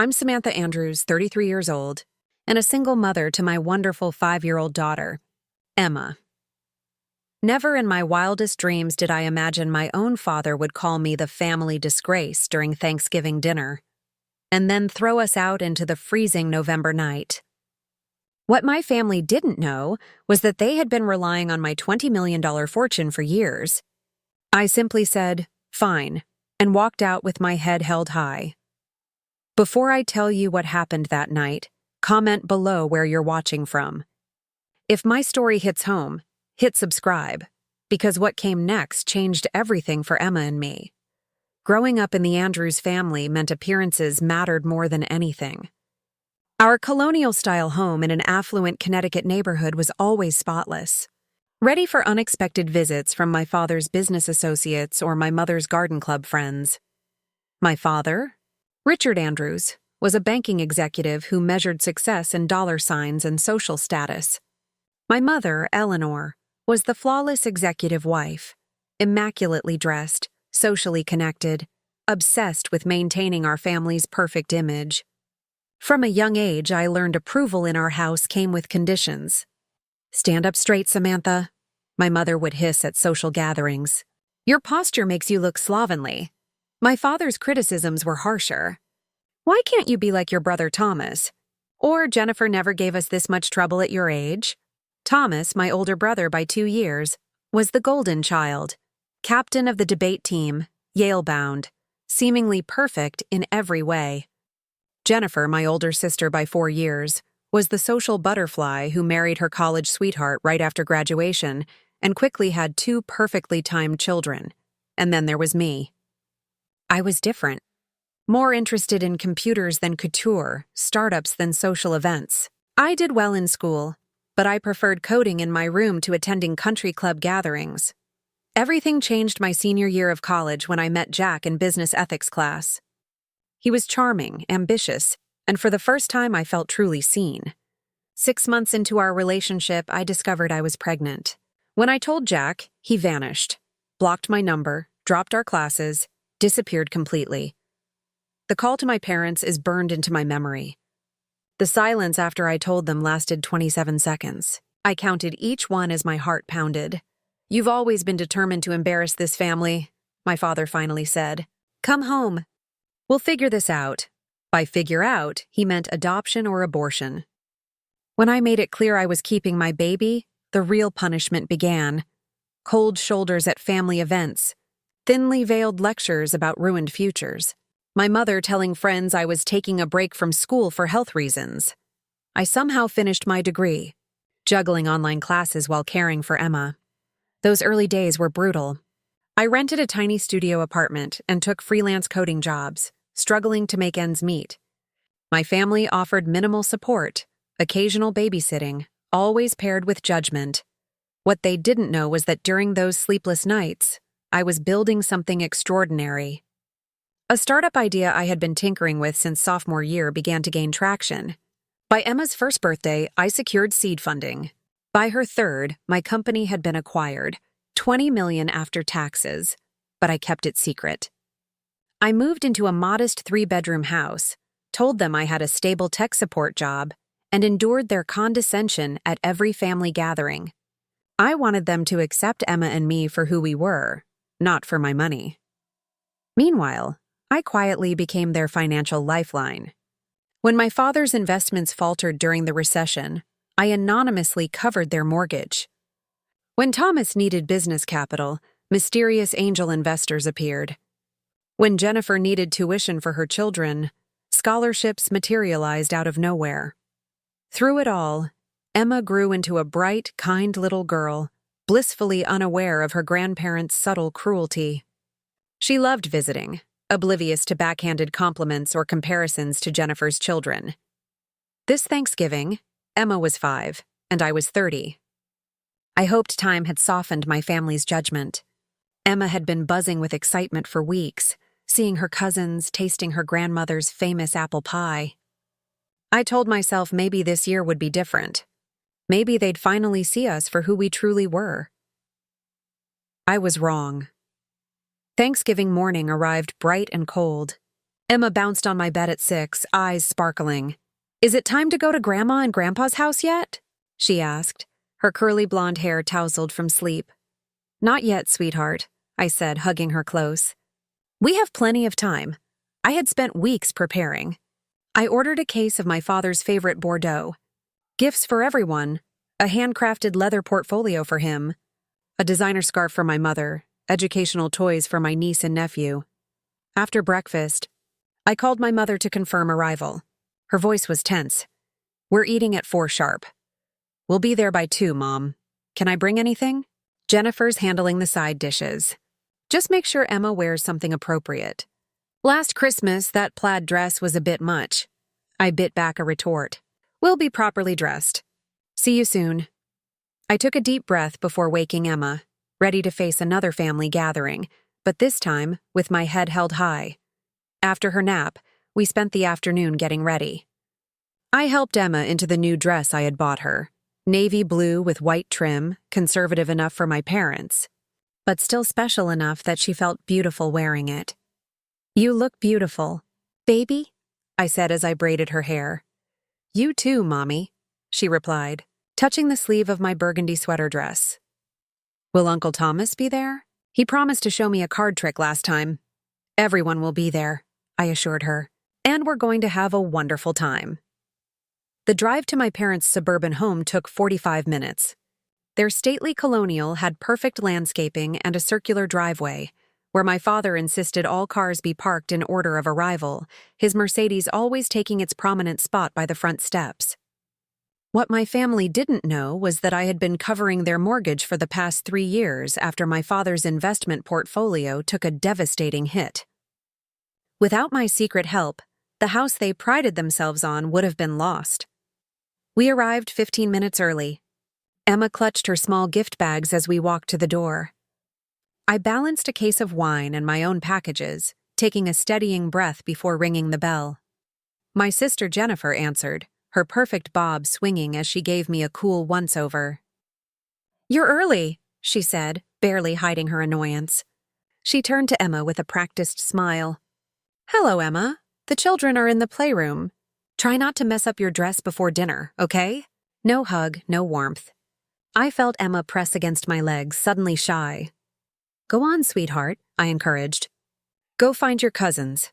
I'm Samantha Andrews, 33 years old, and a single mother to my wonderful 5-year-old daughter, Emma. Never in my wildest dreams did I imagine my own father would call me the family disgrace during Thanksgiving dinner, and then throw us out into the freezing November night. What my family didn't know was that they had been relying on my $20 million fortune for years. I simply said, "Fine," and walked out with my head held high. Before I tell you what happened that night, comment below where you're watching from. If my story hits home, hit subscribe, because what came next changed everything for Emma and me. Growing up in the Andrews family meant appearances mattered more than anything. Our colonial-style home in an affluent Connecticut neighborhood was always spotless, ready for unexpected visits from my father's business associates or my mother's garden club friends. My father, Richard Andrews, was a banking executive who measured success in dollar signs and social status. My mother, Eleanor, was the flawless executive wife, immaculately dressed, socially connected, obsessed with maintaining our family's perfect image. From a young age, I learned approval in our house came with conditions. "Stand up straight, Samantha," my mother would hiss at social gatherings. "Your posture makes you look slovenly." My father's criticisms were harsher. "Why can't you be like your brother Thomas?" Or "Jennifer never gave us this much trouble at your age." Thomas, my older brother by 2 years, was the golden child, captain of the debate team, Yale-bound, seemingly perfect in every way. Jennifer, my older sister by 4 years, was the social butterfly who married her college sweetheart right after graduation and quickly had 2 perfectly timed children. And then there was me. I was different. More interested in computers than couture, startups than social events. I did well in school, but I preferred coding in my room to attending country club gatherings. Everything changed my senior year of college when I met Jack in business ethics class. He was charming, ambitious, and for the first time I felt truly seen. 6 months into our relationship, I discovered I was pregnant. When I told Jack, he vanished, blocked my number, dropped our classes, disappeared completely. The call to my parents is burned into my memory. The silence after I told them lasted 27 seconds. I counted each one as my heart pounded. "You've always been determined to embarrass this family," my father finally said. "Come home. We'll figure this out." By figure out, he meant adoption or abortion. When I made it clear I was keeping my baby, the real punishment began. Cold shoulders at family events, thinly veiled lectures about ruined futures. My mother telling friends I was taking a break from school for health reasons. I somehow finished my degree, juggling online classes while caring for Emma. Those early days were brutal. I rented a tiny studio apartment and took freelance coding jobs, struggling to make ends meet. My family offered minimal support, occasional babysitting, always paired with judgment. What they didn't know was that during those sleepless nights, I was building something extraordinary. A startup idea I had been tinkering with since sophomore year began to gain traction. By Emma's first birthday, I secured seed funding. By her third, my company had been acquired, $20 million after taxes, but I kept it secret. I moved into a modest 3-bedroom house, told them I had a stable tech support job, and endured their condescension at every family gathering. I wanted them to accept Emma and me for who we were, not for my money. Meanwhile, I quietly became their financial lifeline. When my father's investments faltered during the recession, I anonymously covered their mortgage. When Thomas needed business capital, mysterious angel investors appeared. When Jennifer needed tuition for her children, scholarships materialized out of nowhere. Through it all, Emma grew into a bright, kind little girl, blissfully unaware of her grandparents' subtle cruelty. She loved visiting, oblivious to backhanded compliments or comparisons to Jennifer's children. This Thanksgiving, Emma was 5, and I was 30. I hoped time had softened my family's judgment. Emma had been buzzing with excitement for weeks, seeing her cousins, tasting her grandmother's famous apple pie. I told myself maybe this year would be different. Maybe they'd finally see us for who we truly were. I was wrong. Thanksgiving morning arrived bright and cold. Emma bounced on my bed at 6, eyes sparkling. "Is it time to go to Grandma and Grandpa's house yet?" she asked, her curly blonde hair tousled from sleep. "Not yet, sweetheart," I said, hugging her close. "We have plenty of time. I had spent weeks preparing. I ordered a case of my father's favorite Bordeaux. Gifts for everyone, a handcrafted leather portfolio for him, a designer scarf for my mother, educational toys for my niece and nephew. After breakfast, I called my mother to confirm arrival. Her voice was tense. "We're eating at 4 sharp. We'll be there by 2, Mom. Can I bring anything?" Jennifer's handling the side dishes. "Just make sure Emma wears something appropriate. Last Christmas, that plaid dress was a bit much." I bit back a retort. "We'll be properly dressed. See you soon." I took a deep breath before waking Emma, ready to face another family gathering, but this time with my head held high. After her nap, we spent the afternoon getting ready. I helped Emma into the new dress I had bought her, navy blue with white trim, conservative enough for my parents, but still special enough that she felt beautiful wearing it. "You look beautiful, baby," I said as I braided her hair. "You too, Mommy," she replied, touching the sleeve of my burgundy sweater dress. "Will Uncle Thomas be there? He promised to show me a card trick last time." "Everyone will be there," I assured her, "and we're going to have a wonderful time." The drive to my parents' suburban home took 45 minutes. Their stately colonial had perfect landscaping and a circular driveway, where my father insisted all cars be parked in order of arrival, his Mercedes always taking its prominent spot by the front steps. What my family didn't know was that I had been covering their mortgage for the past 3 years after my father's investment portfolio took a devastating hit. Without my secret help, the house they prided themselves on would have been lost. We arrived 15 minutes early. Emma clutched her small gift bags as we walked to the door. I balanced a case of wine and my own packages, taking a steadying breath before ringing the bell. My sister Jennifer answered, her perfect bob swinging as she gave me a cool once-over. "You're early," she said, barely hiding her annoyance. She turned to Emma with a practiced smile. "Hello, Emma. The children are in the playroom. Try not to mess up your dress before dinner, okay?" No hug, no warmth. I felt Emma press against my legs, suddenly shy. "Go on, sweetheart," I encouraged. "Go find your cousins."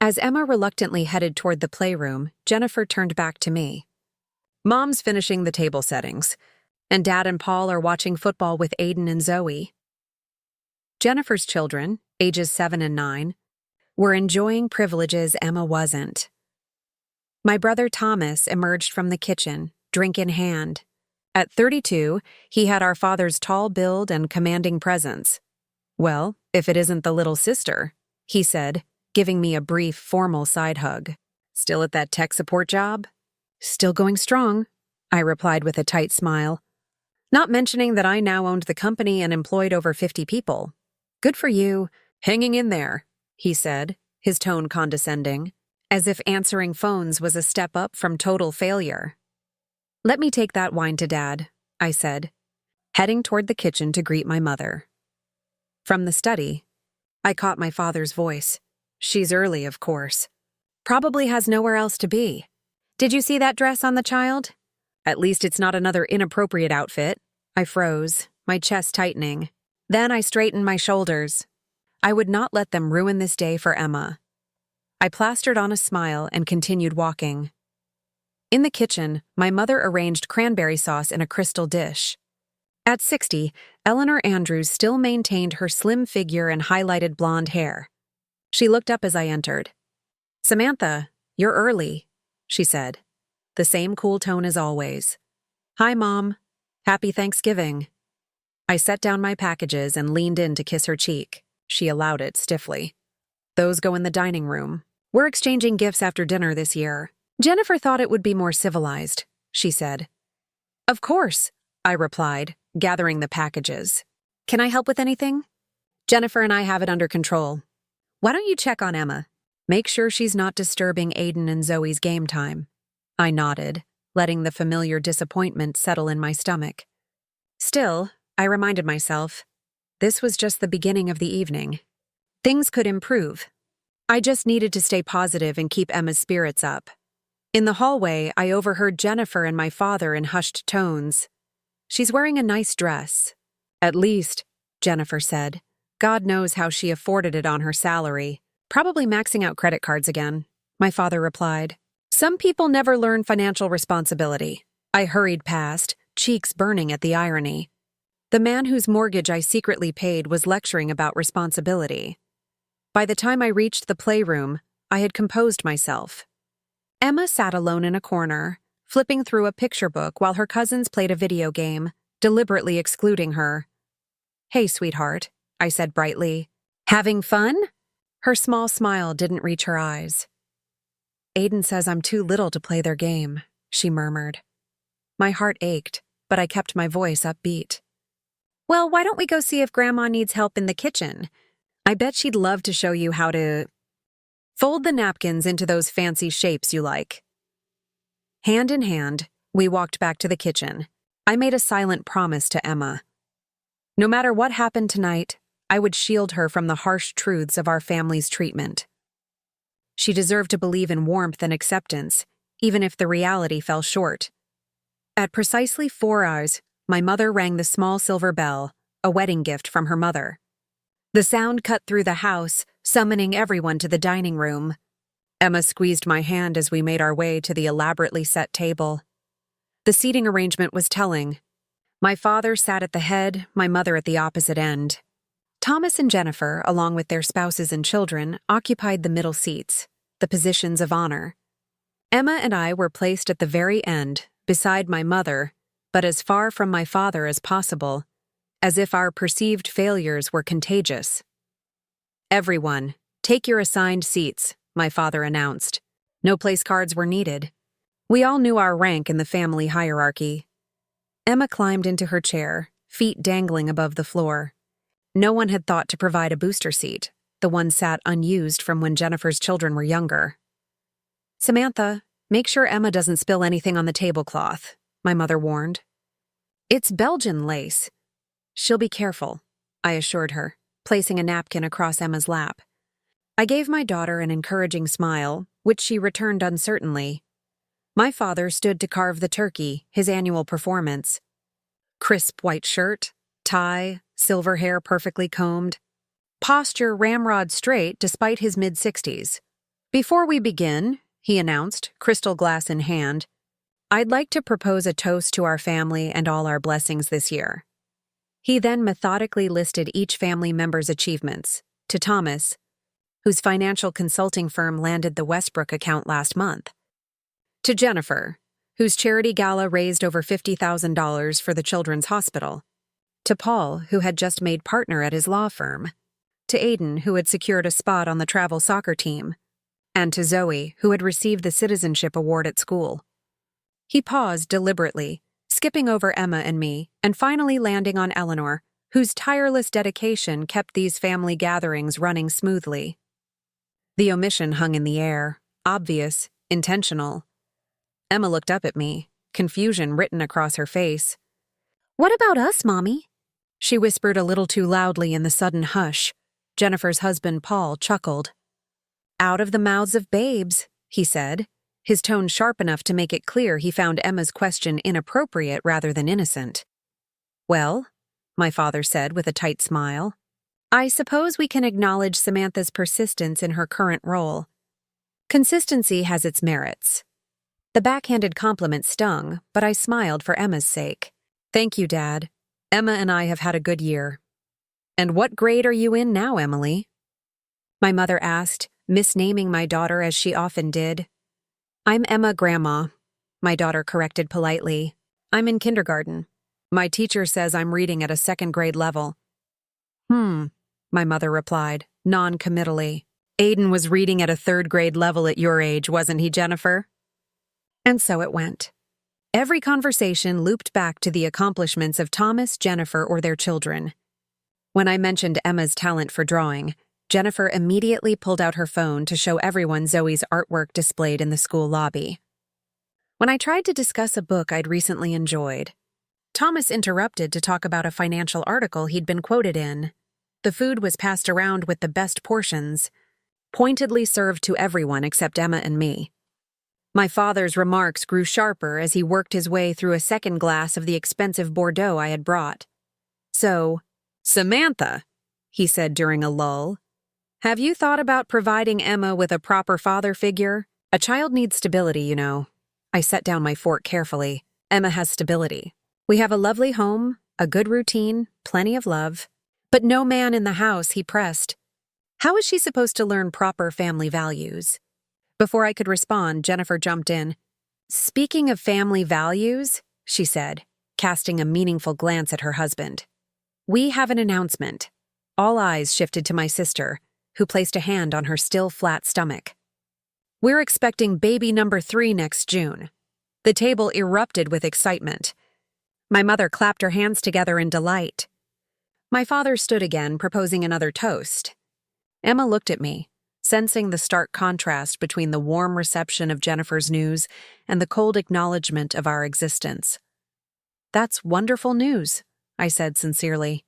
As Emma reluctantly headed toward the playroom, Jennifer turned back to me. "Mom's finishing the table settings, and Dad and Paul are watching football with Aiden and Zoe." Jennifer's children, ages 7 and 9, were enjoying privileges Emma wasn't. My brother Thomas emerged from the kitchen, drink in hand. At 32, he had our father's tall build and commanding presence. "Well, if it isn't the little sister," he said, giving me a brief, formal side hug. "Still at that tech support job?" "Still going strong," I replied with a tight smile. "Not mentioning that I now owned the company and employed over 50 people. Good for you. Hanging in there," he said, his tone condescending, as if answering phones was a step up from total failure. "Let me take that wine to Dad," I said, heading toward the kitchen to greet my mother. From the study, I caught my father's voice. "She's early, of course. Probably has nowhere else to be. Did you see that dress on the child? At least it's not another inappropriate outfit." I froze, my chest tightening. Then I straightened my shoulders. I would not let them ruin this day for Emma. I plastered on a smile and continued walking. In the kitchen, my mother arranged cranberry sauce in a crystal dish. At 60, Eleanor Andrews still maintained her slim figure and highlighted blonde hair. She looked up as I entered. "Samantha, you're early," she said, the same cool tone as always. "Hi, Mom. Happy Thanksgiving." I set down my packages and leaned in to kiss her cheek. She allowed it stiffly. "Those go in the dining room. We're exchanging gifts after dinner this year. Jennifer thought it would be more civilized," she said. "Of course," I replied, gathering the packages. "Can I help with anything?" "Jennifer and I have it under control. Why don't you check on Emma? Make sure she's not disturbing Aiden and Zoe's game time." I nodded, letting the familiar disappointment settle in my stomach. Still, I reminded myself, this was just the beginning of the evening. Things could improve. I just needed to stay positive and keep Emma's spirits up. In the hallway, I overheard Jennifer and my father in hushed tones. "She's wearing a nice dress." "At least," Jennifer said. "God knows how she afforded it on her salary. Probably maxing out credit cards again," my father replied. "Some people never learn financial responsibility." I hurried past, cheeks burning at the irony. The man whose mortgage I secretly paid was lecturing about responsibility. By the time I reached the playroom, I had composed myself. Emma sat alone in a corner, flipping through a picture book while her cousins played a video game, deliberately excluding her. "Hey, sweetheart," I said brightly. "Having fun?" Her small smile didn't reach her eyes. "Aiden says I'm too little to play their game," she murmured. My heart ached, but I kept my voice upbeat. "Well, why don't we go see if Grandma needs help in the kitchen? I bet she'd love to show you how to fold the napkins into those fancy shapes you like." Hand in hand, we walked back to the kitchen. I made a silent promise to Emma. No matter what happened tonight, I would shield her from the harsh truths of our family's treatment. She deserved to believe in warmth and acceptance, even if the reality fell short. At precisely 4 hours, my mother rang the small silver bell, a wedding gift from her mother. The sound cut through the house, summoning everyone to the dining room. Emma squeezed my hand as we made our way to the elaborately set table. The seating arrangement was telling. My father sat at the head, my mother at the opposite end. Thomas and Jennifer, along with their spouses and children, occupied the middle seats, the positions of honor. Emma and I were placed at the very end, beside my mother, but as far from my father as possible, as if our perceived failures were contagious. "Everyone, take your assigned seats," my father announced. No place cards were needed. We all knew our rank in the family hierarchy. Emma climbed into her chair, feet dangling above the floor. No one had thought to provide a booster seat. The one sat unused from when Jennifer's children were younger. "Samantha, make sure Emma doesn't spill anything on the tablecloth," my mother warned. "It's Belgian lace." "She'll be careful," I assured her, placing a napkin across Emma's lap. I gave my daughter an encouraging smile, which she returned uncertainly. My father stood to carve the turkey, his annual performance. Crisp white shirt, tie, silver hair perfectly combed. Posture ramrod straight despite his mid-60s. "Before we begin," he announced, crystal glass in hand, "I'd like to propose a toast to our family and all our blessings this year." He then methodically listed each family member's achievements. To Thomas, whose financial consulting firm landed the Westbrook account last month. To Jennifer, whose charity gala raised over $50,000 for the Children's Hospital. To Paul, who had just made partner at his law firm. To Aiden, who had secured a spot on the travel soccer team. And to Zoe, who had received the citizenship award at school. He paused deliberately, skipping over Emma and me, and finally landing on Eleanor, whose tireless dedication kept these family gatherings running smoothly. The omission hung in the air, obvious, intentional. Emma looked up at me, confusion written across her face. "What about us, Mommy?" She whispered a little too loudly in the sudden hush. Jennifer's husband, Paul, chuckled. "Out of the mouths of babes," he said, his tone sharp enough to make it clear he found Emma's question inappropriate rather than innocent. "Well," my father said with a tight smile, "I suppose we can acknowledge Samantha's persistence in her current role. Consistency has its merits." The backhanded compliment stung, but I smiled for Emma's sake. "Thank you, Dad. Emma and I have had a good year." "And what grade are you in now, Emily?" my mother asked, misnaming my daughter as she often did. "I'm Emma, Grandma," my daughter corrected politely. "I'm in kindergarten. My teacher says I'm reading at a second-grade level." My mother replied, non-committally. "Aiden was reading at a third-grade level at your age, wasn't he, Jennifer?" And so it went. Every conversation looped back to the accomplishments of Thomas, Jennifer, or their children. When I mentioned Emma's talent for drawing, Jennifer immediately pulled out her phone to show everyone Zoe's artwork displayed in the school lobby. When I tried to discuss a book I'd recently enjoyed, Thomas interrupted to talk about a financial article he'd been quoted in. The food was passed around with the best portions. pointedly served to everyone except Emma and me. My father's remarks grew sharper as he worked his way through a second glass of the expensive Bordeaux I had brought. "So, Samantha," he said during a lull, "have you thought about providing Emma with a proper father figure? A child needs stability, you know." I set down my fork carefully. Emma has stability. We have a lovely home, a good routine, plenty of love. But no man in the house, he pressed. How is she supposed to learn proper family values? Before I could respond, Jennifer jumped in. "Speaking of family values," she said, casting a meaningful glance at her husband, "we have an announcement." All eyes shifted to my sister, who placed a hand on her still flat stomach. "We're expecting baby number 3 next June." The table erupted with excitement. My mother clapped her hands together in delight. My father stood again, proposing another toast. Emma looked at me, sensing the stark contrast between the warm reception of Jennifer's news and the cold acknowledgement of our existence. "That's wonderful news," I said sincerely.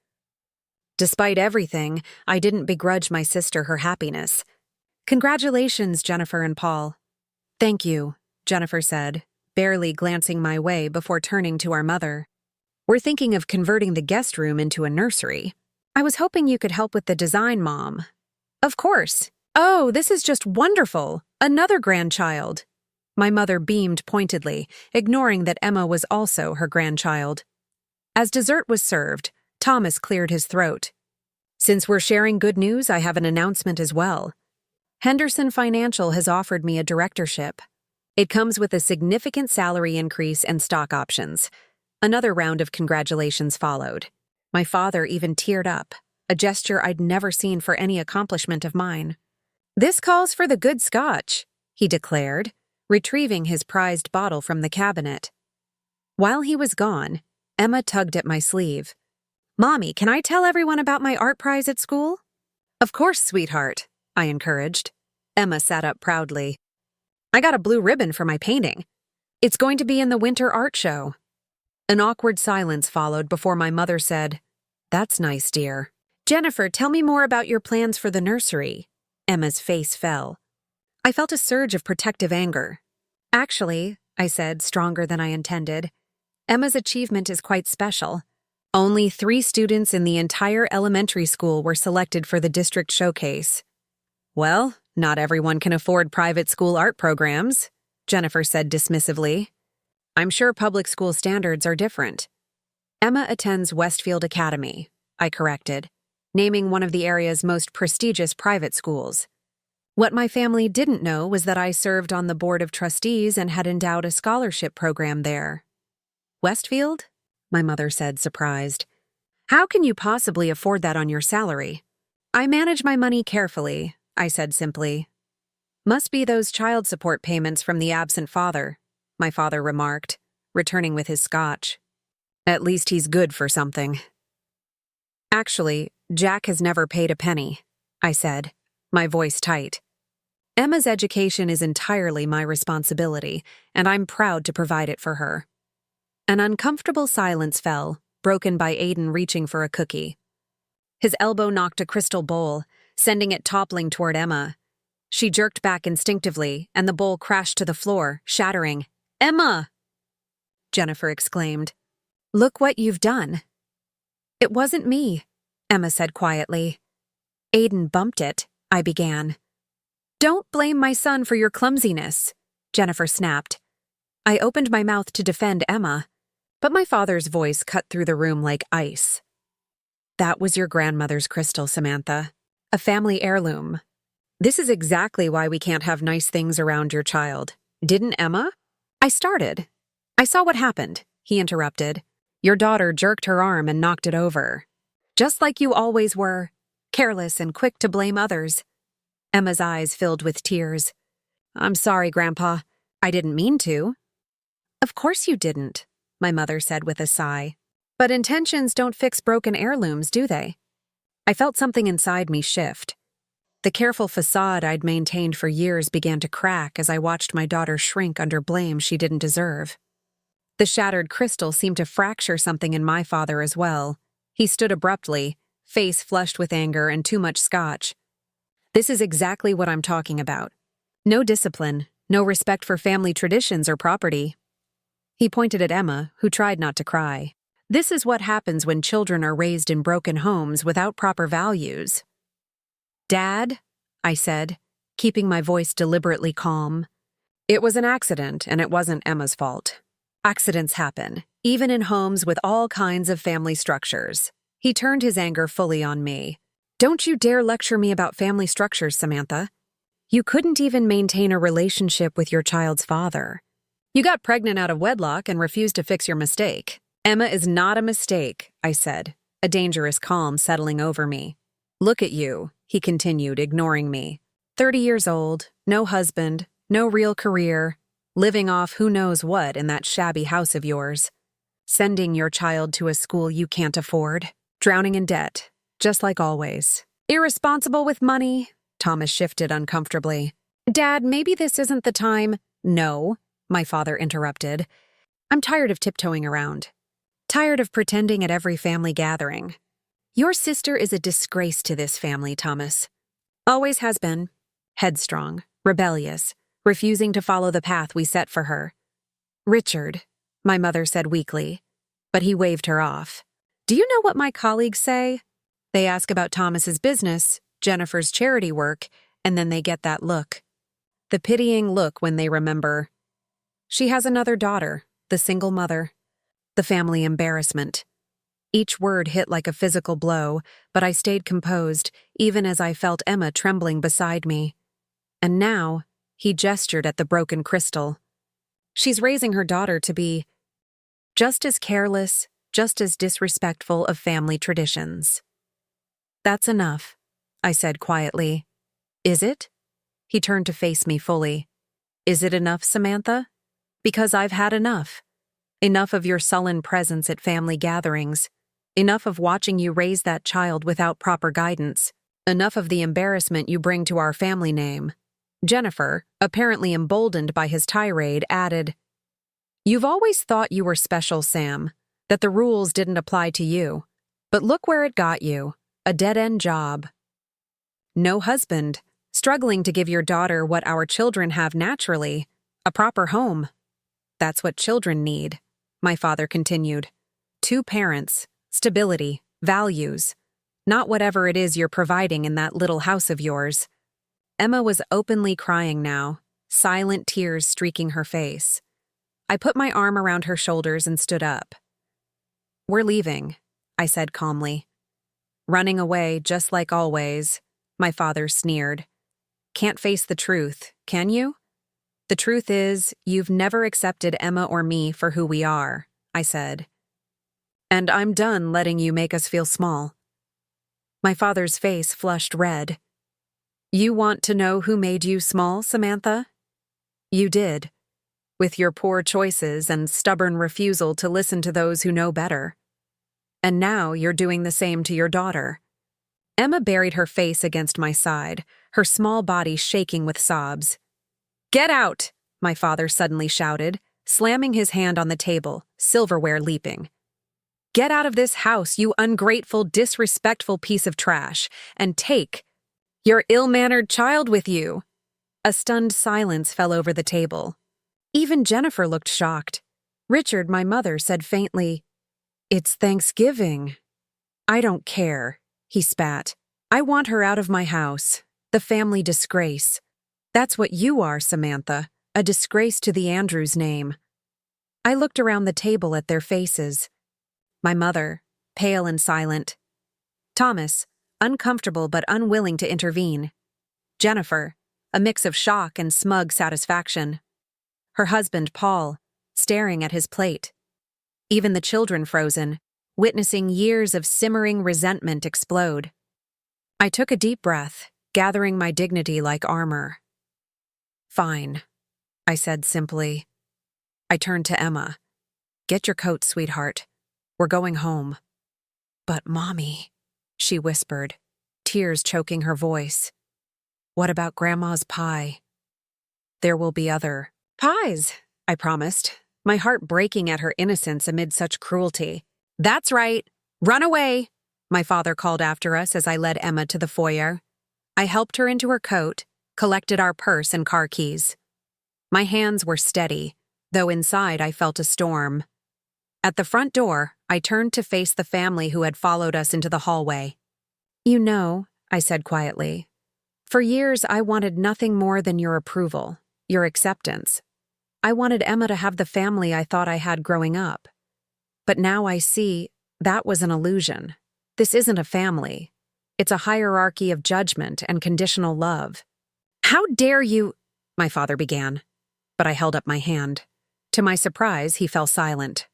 Despite everything, I didn't begrudge my sister her happiness. "Congratulations, Jennifer and Paul." "Thank you," Jennifer said, barely glancing my way before turning to our mother. "We're thinking of converting the guest room into a nursery. I was hoping you could help with the design, Mom." "Of course. Oh, this is just wonderful. Another grandchild." My mother beamed pointedly, ignoring that Emma was also her grandchild. As dessert was served, Thomas cleared his throat. "Since we're sharing good news, I have an announcement as well. Henderson Financial has offered me a directorship. It comes with a significant salary increase and stock options." Another round of congratulations followed. My father even teared up, a gesture I'd never seen for any accomplishment of mine. "This calls for the good scotch," he declared, retrieving his prized bottle from the cabinet. While he was gone, Emma tugged at my sleeve. "Mommy, can I tell everyone about my art prize at school?" "Of course, sweetheart," I encouraged. Emma sat up proudly. "I got a blue ribbon for my painting. It's going to be in the winter art show." An awkward silence followed before my mother said, "That's nice, dear." "Jennifer, tell me more about your plans for the nursery." Emma's face fell. I felt a surge of protective anger. "Actually," I said, stronger than I intended, "Emma's achievement is quite special. Only 3 students in the entire elementary school were selected for the district showcase." "Well, not everyone can afford private school art programs," Jennifer said dismissively. "I'm sure public school standards are different." "Emma attends Westfield Academy," I corrected, naming one of the area's most prestigious private schools. What my family didn't know was that I served on the board of trustees and had endowed a scholarship program there. "Westfield?" my mother said, surprised. "How can you possibly afford that on your salary?" "I manage my money carefully," I said simply. "Must be those child support payments from the absent father," my father remarked, returning with his scotch. "At least he's good for something." "Actually, Jack has never paid a penny," I said, my voice tight. "Emma's education is entirely my responsibility, and I'm proud to provide it for her." An uncomfortable silence fell, broken by Aiden reaching for a cookie. His elbow knocked a crystal bowl, sending it toppling toward Emma. She jerked back instinctively, and the bowl crashed to the floor, shattering. "Emma!" Jennifer exclaimed. "Look what you've done." "It wasn't me," Emma said quietly. "Aiden bumped it," I began. "Don't blame my son for your clumsiness," Jennifer snapped. I opened my mouth to defend Emma, but my father's voice cut through the room like ice. "That was your grandmother's crystal, Samantha. A family heirloom. This is exactly why we can't have nice things around your child. Didn't Emma?" I started. "I saw what happened," he interrupted. "Your daughter jerked her arm and knocked it over. Just like you always were, careless and quick to blame others." Emma's eyes filled with tears. "I'm sorry, Grandpa. I didn't mean to." "Of course you didn't," my mother said with a sigh. "But intentions don't fix broken heirlooms, do they?" I felt something inside me shift. The careful facade I'd maintained for years began to crack as I watched my daughter shrink under blame she didn't deserve. The shattered crystal seemed to fracture something in my father as well. He stood abruptly, face flushed with anger and too much scotch. This is exactly what I'm talking about. No discipline, no respect for family traditions or property. He pointed at Emma, who tried not to cry. This is what happens when children are raised in broken homes without proper values. Dad, I said, keeping my voice deliberately calm. It was an accident, and it wasn't Emma's fault. Accidents happen, even in homes with all kinds of family structures. He turned his anger fully on me. Don't you dare lecture me about family structures, Samantha. You couldn't even maintain a relationship with your child's father. You got pregnant out of wedlock and refused to fix your mistake. Emma is not a mistake, I said, a dangerous calm settling over me. Look at you, he continued, ignoring me. 30 years old, no husband, no real career, living off who knows what in that shabby house of yours. Sending your child to a school you can't afford. Drowning in debt, just like always. Irresponsible with money. Thomas shifted uncomfortably. Dad, maybe this isn't the time. No, my father interrupted. I'm tired of tiptoeing around. Tired of pretending at every family gathering. Your sister is a disgrace to this family, Thomas. Always has been. Headstrong, rebellious, refusing to follow the path we set for her. Richard, my mother said weakly, but he waved her off. Do you know what my colleagues say? They ask about Thomas's business, Jennifer's charity work, and then they get that look. The pitying look when they remember. She has another daughter, the single mother. The family embarrassment. Each word hit like a physical blow, but I stayed composed, even as I felt Emma trembling beside me. And now, he gestured at the broken crystal. She's raising her daughter to be just as careless, just as disrespectful of family traditions. That's enough, I said quietly. Is it? He turned to face me fully. Is it enough, Samantha? Because I've had enough. Enough of your sullen presence at family gatherings. Enough of watching you raise that child without proper guidance. Enough of the embarrassment you bring to our family name. Jennifer, apparently emboldened by his tirade, added, You've always thought you were special, Sam, that the rules didn't apply to you. But look where it got you, a dead-end job. No husband, struggling to give your daughter what our children have naturally, a proper home. That's what children need, my father continued. 2 parents, stability, values, not whatever it is you're providing in that little house of yours. Emma was openly crying now, silent tears streaking her face. I put my arm around her shoulders and stood up. We're leaving, I said calmly. Running away just like always, my father sneered. Can't face the truth, can you? The truth is, you've never accepted Emma or me for who we are, I said. And I'm done letting you make us feel small. My father's face flushed red. You want to know who made you small, Samantha? You did, with your poor choices and stubborn refusal to listen to those who know better. And now you're doing the same to your daughter. Emma buried her face against my side, her small body shaking with sobs. Get out, my father suddenly shouted, slamming his hand on the table, silverware leaping. Get out of this house, you ungrateful, disrespectful piece of trash, and take your ill-mannered child with you. A stunned silence fell over the table. Even Jennifer looked shocked. Richard, my mother, said faintly, It's Thanksgiving. I don't care, he spat. I want her out of my house. The family disgrace. That's what you are, Samantha, a disgrace to the Andrews name. I looked around the table at their faces. My mother, pale and silent. Thomas, uncomfortable but unwilling to intervene. Jennifer, a mix of shock and smug satisfaction. Her husband, Paul, staring at his plate. Even the children frozen, witnessing years of simmering resentment explode. I took a deep breath, gathering my dignity like armor. Fine, I said simply. I turned to Emma. Get your coat, sweetheart. We're going home. But, Mommy, she whispered, tears choking her voice. What about Grandma's pie? There will be other pies, I promised, my heart breaking at her innocence amid such cruelty. That's right. Run away, my father called after us as I led Emma to the foyer. I helped her into her coat, collected our purse and car keys. My hands were steady, though inside I felt a storm. At the front door, I turned to face the family who had followed us into the hallway. "You know," I said quietly, "for years I wanted nothing more than your approval, your acceptance. I wanted Emma to have the family I thought I had growing up. But now I see that was an illusion. This isn't a family. It's a hierarchy of judgment and conditional love." "How dare you—" my father began, but I held up my hand. To my surprise, he fell silent.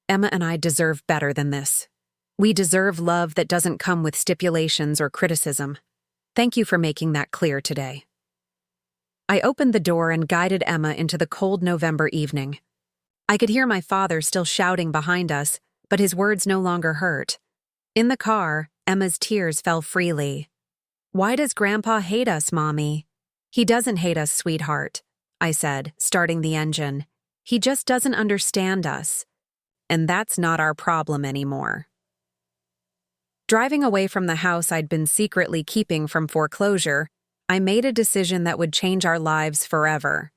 "Emma and I deserve better than this. We deserve love that doesn't come with stipulations or criticism. Thank you for making that clear today." I opened the door and guided Emma into the cold November evening. I could hear my father still shouting behind us, but his words no longer hurt. In the car, Emma's tears fell freely. "Why does Grandpa hate us, Mommy?" "He doesn't hate us, sweetheart," I said, starting the engine. "He just doesn't understand us. And that's not our problem anymore." Driving away from the house I'd been secretly keeping from foreclosure, I made a decision that would change our lives forever.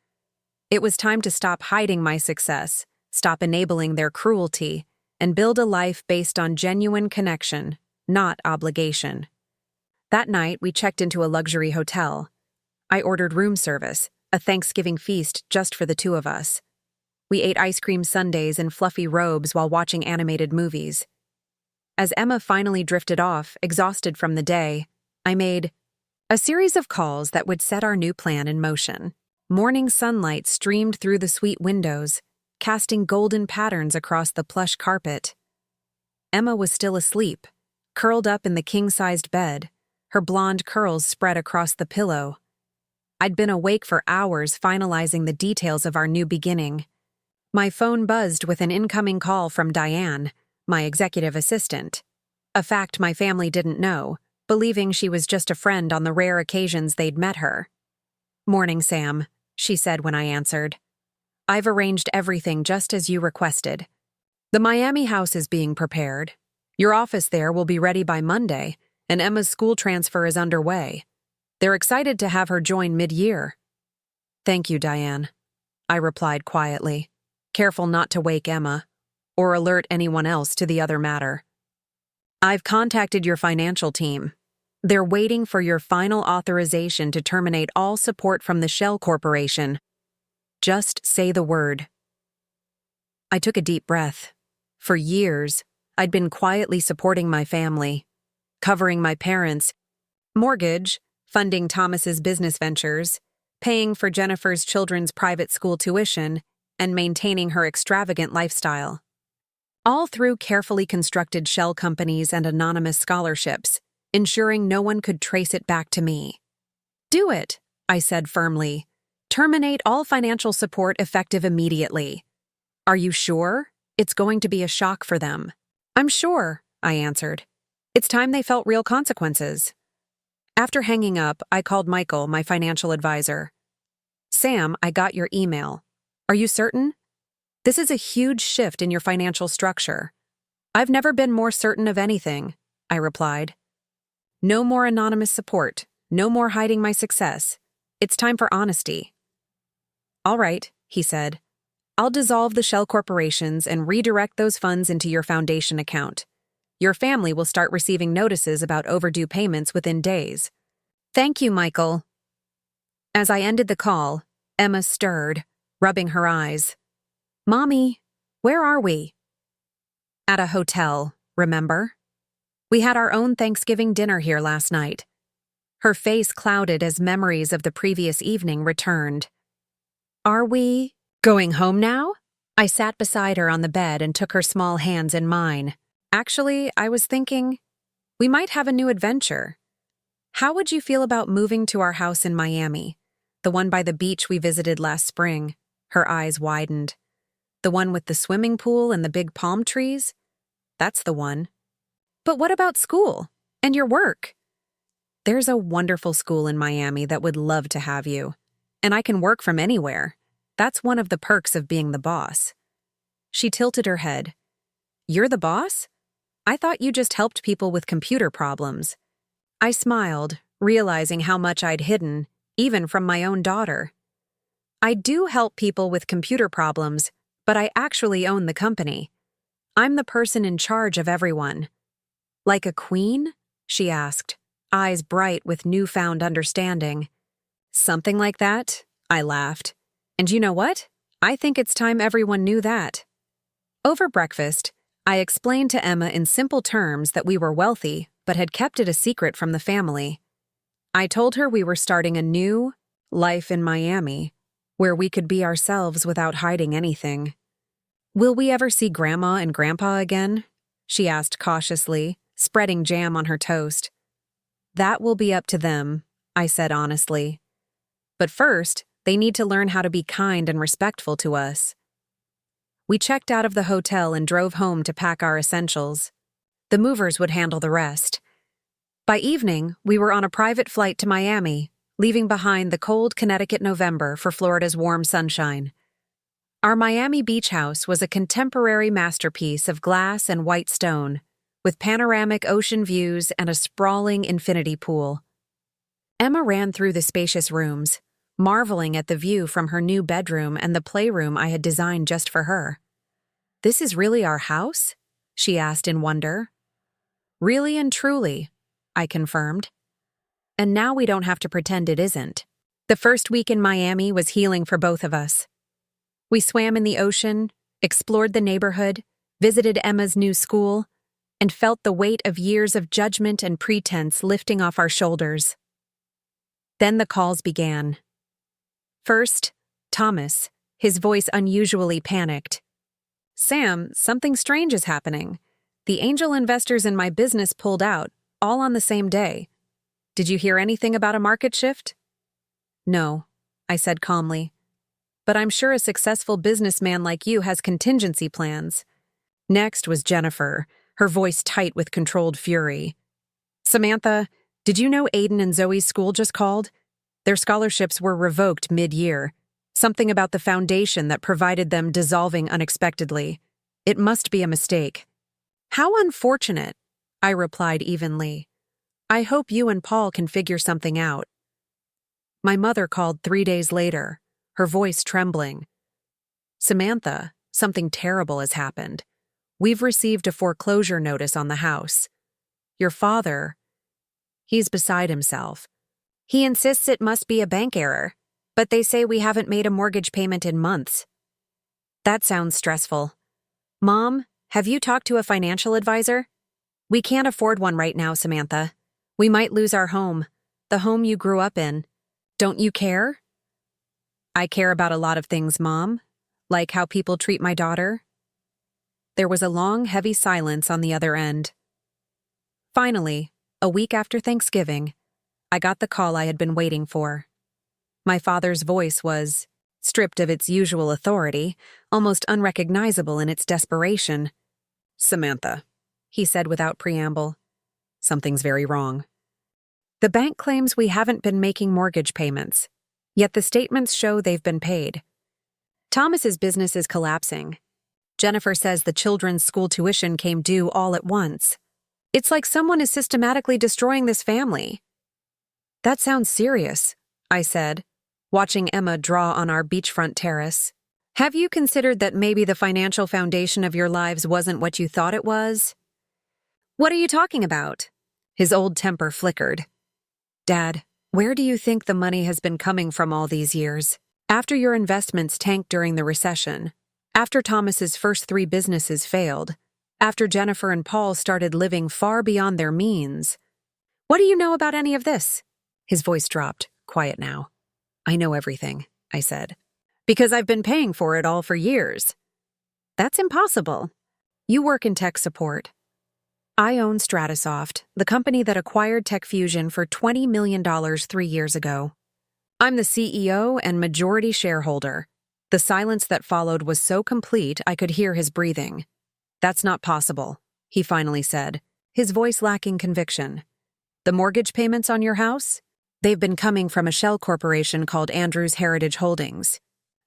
It was time to stop hiding my success, stop enabling their cruelty, and build a life based on genuine connection, not obligation. That night, we checked into a luxury hotel. I ordered room service, a Thanksgiving feast just for the two of us. We ate ice cream sundaes in fluffy robes while watching animated movies. As Emma finally drifted off, exhausted from the day, I made a series of calls that would set our new plan in motion. Morning sunlight streamed through the suite windows, casting golden patterns across the plush carpet. Emma was still asleep, curled up in the king-sized bed, her blonde curls spread across the pillow. I'd been awake for hours finalizing the details of our new beginning. My phone buzzed with an incoming call from Diane, my executive assistant, a fact my family didn't know, believing she was just a friend on the rare occasions they'd met her. "Morning, Sam," she said when I answered. "I've arranged everything just as you requested. The Miami house is being prepared. Your office there will be ready by Monday, and Emma's school transfer is underway. They're excited to have her join mid-year." "Thank you, Diane," I replied quietly, careful not to wake Emma or alert anyone else to the other matter. "I've contacted your financial team. They're waiting for your final authorization to terminate all support from the Shell Corporation. Just say the word." I took a deep breath. For years, I'd been quietly supporting my family, covering my parents' mortgage, funding Thomas's business ventures, paying for Jennifer's children's private school tuition, and maintaining her extravagant lifestyle. All through carefully constructed shell companies and anonymous scholarships, ensuring no one could trace it back to me. "Do it," I said firmly. "Terminate all financial support effective immediately." "Are you sure? It's going to be a shock for them." "I'm sure," I answered. "It's time they felt real consequences." After hanging up, I called Michael, my financial advisor. "Sam, I got your email. Are you certain? This is a huge shift in your financial structure." "I've never been more certain of anything," I replied. "No more anonymous support. No more hiding my success. It's time for honesty." "All right," he said. "I'll dissolve the shell corporations and redirect those funds into your foundation account. Your family will start receiving notices about overdue payments within days." "Thank you, Michael." As I ended the call, Emma stirred, rubbing her eyes. "Mommy, where are we?" "At a hotel, remember? We had our own Thanksgiving dinner here last night." Her face clouded as memories of the previous evening returned. "Are we going home now?" I sat beside her on the bed and took her small hands in mine. "Actually, I was thinking, we might have a new adventure. How would you feel about moving to our house in Miami, the one by the beach we visited last spring?" Her eyes widened. "The one with the swimming pool and the big palm trees? That's the one." "But what about school? And your work?" "There's a wonderful school in Miami that would love to have you. And I can work from anywhere. That's one of the perks of being the boss." She tilted her head. "You're the boss? I thought you just helped people with computer problems." I smiled, realizing how much I'd hidden, even from my own daughter. I do help people with computer problems, but I actually own the company. I'm the person in charge of everyone. Like a queen? She asked, eyes bright with newfound understanding. Something like that, I laughed. And you know what? I think it's time everyone knew that. Over breakfast, I explained to Emma in simple terms that we were wealthy, but had kept it a secret from the family. I told her we were starting a new life in Miami, where we could be ourselves without hiding anything. Will we ever see Grandma and Grandpa again? She asked cautiously, spreading jam on her toast. That will be up to them, I said honestly. But first, they need to learn how to be kind and respectful to us. We checked out of the hotel and drove home to pack our essentials. The movers would handle the rest. By evening, we were on a private flight to Miami, leaving behind the cold Connecticut November for Florida's warm sunshine. Our Miami beach house was a contemporary masterpiece of glass and white stone, with panoramic ocean views and a sprawling infinity pool. Emma ran through the spacious rooms, marveling at the view from her new bedroom and the playroom I had designed just for her. "This is really our house?" she asked in wonder. "Really and truly," I confirmed. And now we don't have to pretend it isn't. The first week in Miami was healing for both of us. We swam in the ocean, explored the neighborhood, visited Emma's new school, and felt the weight of years of judgment and pretense lifting off our shoulders. Then the calls began. First, Thomas, his voice unusually panicked. "Sam, something strange is happening. The angel investors in my business pulled out, all on the same day. Did you hear anything about a market shift?" "No," I said calmly. "But I'm sure a successful businessman like you has contingency plans." Next was Jennifer, her voice tight with controlled fury. "Samantha, did you know Aiden and Zoe's school just called? Their scholarships were revoked mid-year. Something about the foundation that provided them dissolving unexpectedly. It must be a mistake." "How unfortunate," I replied evenly. "I hope you and Paul can figure something out." My mother called 3 days later, her voice trembling. "Samantha, something terrible has happened. We've received a foreclosure notice on the house. Your father, he's beside himself. He insists it must be a bank error, but they say we haven't made a mortgage payment in months." That sounds stressful. "Mom, have you talked to a financial advisor?" "We can't afford one right now, Samantha. We might lose our home, the home you grew up in. Don't you care?" "I care about a lot of things, Mom, like how people treat my daughter." There was a long, heavy silence on the other end. Finally, a week after Thanksgiving, I got the call I had been waiting for. My father's voice was, stripped of its usual authority, almost unrecognizable in its desperation. "Samantha," he said without preamble, "something's very wrong. The bank claims we haven't been making mortgage payments, yet the statements show they've been paid. Thomas's business is collapsing. Jennifer says the children's school tuition came due all at once. It's like someone is systematically destroying this family." "That sounds serious," I said, watching Emma draw on our beachfront terrace. "Have you considered that maybe the financial foundation of your lives wasn't what you thought it was?" "What are you talking about?" His old temper flickered. "Dad, where do you think the money has been coming from all these years? After your investments tanked during the recession, after Thomas's first 3 businesses failed, after Jennifer and Paul started living far beyond their means. What do you know about any of this?" His voice dropped, quiet now. "I know everything," I said. "Because I've been paying for it all for years." "That's impossible. You work in tech support. I own Stratasoft, the company that acquired TechFusion for $20 million 3 years ago. I'm the CEO and majority shareholder." The silence that followed was so complete I could hear his breathing. "That's not possible," he finally said, his voice lacking conviction. "The mortgage payments on your house? They've been coming from a shell corporation called Andrews Heritage Holdings.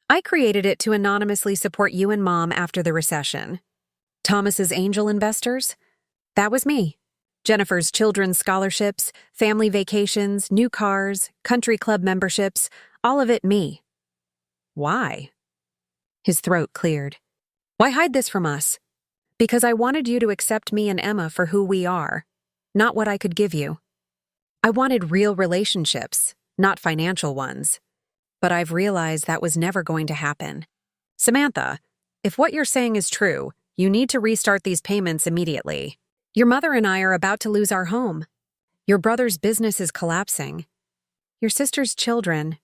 I created it to anonymously support you and Mom after the recession. Thomas's angel investors? That was me. Jennifer's children's scholarships, family vacations, new cars, country club memberships, all of it me. Why? His throat cleared. Why hide this from us? Because I wanted you to accept me and Emma for who we are, not what I could give you. I wanted real relationships, not financial ones. But I've realized that was never going to happen. Samantha, if what you're saying is true, you need to restart these payments immediately. Your mother and I are about to lose our home. Your brother's business is collapsing. Your sister's children.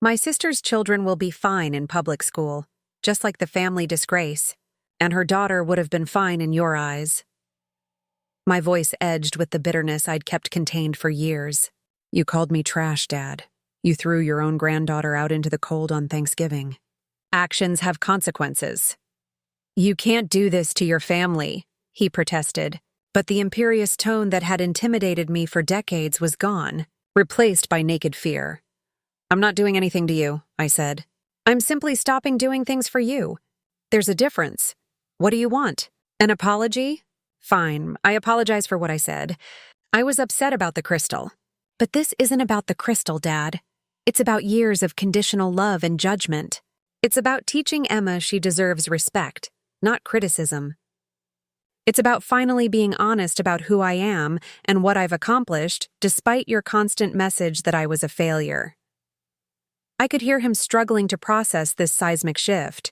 My sister's children will be fine in public school, just like the family disgrace, and her daughter would have been fine in your eyes. My voice edged with the bitterness I'd kept contained for years. You called me trash, Dad. You threw your own granddaughter out into the cold on Thanksgiving. Actions have consequences. You can't do this to your family, he protested, but the imperious tone that had intimidated me for decades was gone, replaced by naked fear. I'm not doing anything to you, I said. I'm simply stopping doing things for you. There's a difference. What do you want? An apology? Fine, I apologize for what I said. I was upset about the crystal. But this isn't about the crystal, Dad. It's about years of conditional love and judgment. It's about teaching Emma she deserves respect, not criticism. It's about finally being honest about who I am and what I've accomplished, despite your constant message that I was a failure. I could hear him struggling to process this seismic shift.